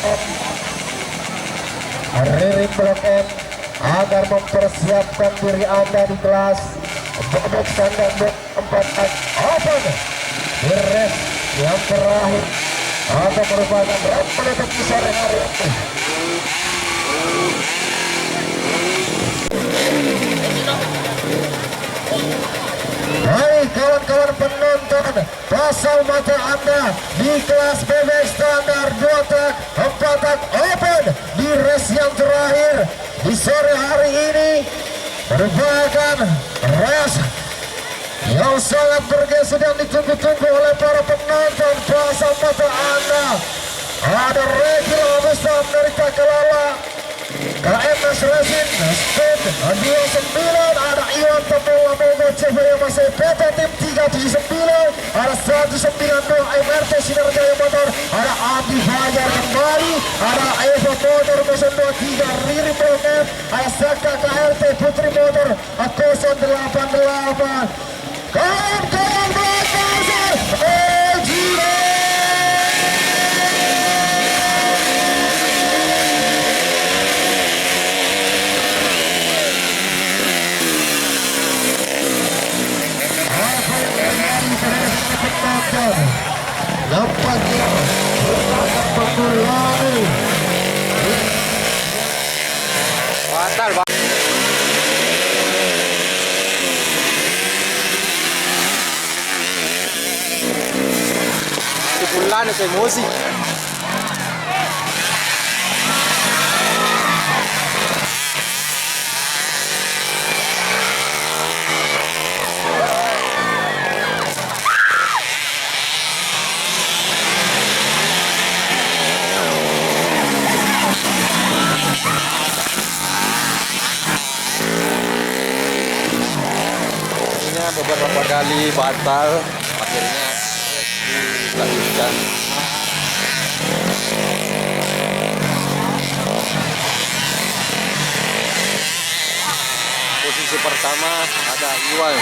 M, Riri Blok M, agar mempersiapkan diri Anda di kelas box standar box 4 open di race yang terakhir atau merupakan race penutup di sore hari ini. Hai kawan-kawan penonton, pasang mata Anda di kelas BBX standar 2 tak 4 tak open di race yang terakhir di sore hari ini. Merupakan race yang sangat bergesa dan ditunggu-tunggu oleh para penonton. Pasang mata Anda, ada Regi Labesam dari Takalala, KMS Racing Speed 29, ada Iwan Tapola Mogo Cevaya Masai PT Tim 379, ada 192 MRT Sinar Jaya Motor, ada Adi Fajar kembali, ada Eva Motor 023 Riri Blok M, ada Saka KRT Putri Motor 088. Kawan-kawan berkasih Ejiro nampaknya merupakan pemulai batal Pak. Bulan itu emosi. Beberapa kali batal, akhirnya dilanjutkan. Posisi pertama ada Iwan.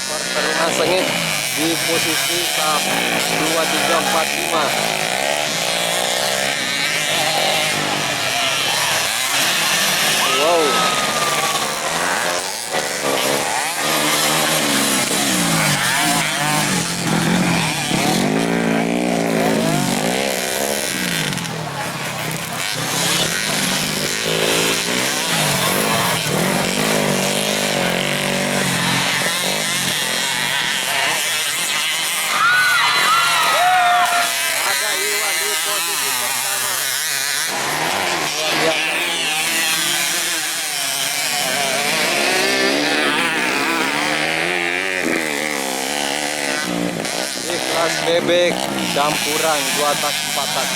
Pertarungan sengit di posisi 2, 3, 4, 5. Wow. Kelas bebek campuran 2 tak 4 tak.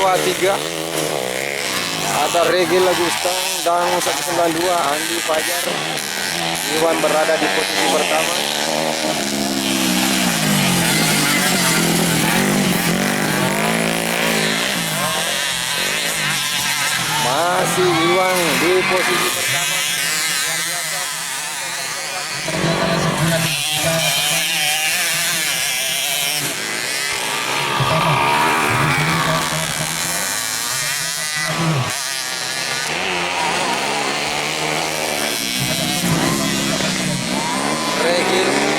123. Ada Regil Agustan dan 192 Andi Fajar. Iwan berada di posisi pertama. Masih Iwan di posisi pertama. Luar biasa. Regil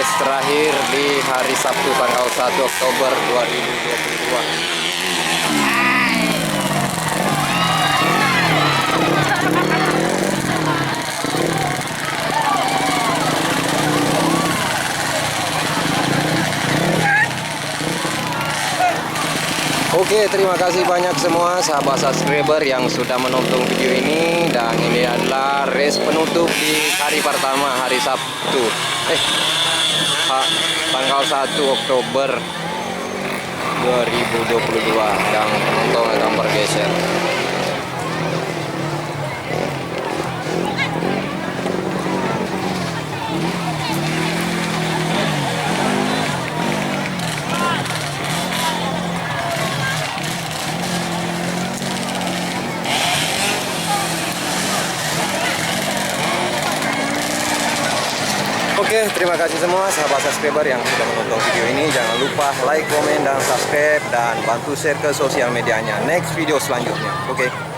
race terakhir di hari Sabtu tanggal 1 Oktober 2022. Oke, terima kasih banyak semua sahabat subscriber yang sudah menonton video ini. Dan ini adalah race penutup di hari pertama, hari Sabtu tanggal 1 Oktober 2022. Dan penonton akan bergeser. Oke, terima kasih semua sahabat subscriber yang sudah menonton video ini. Jangan lupa like, komen, dan subscribe, dan bantu share ke sosial medianya. Next video selanjutnya. Oke.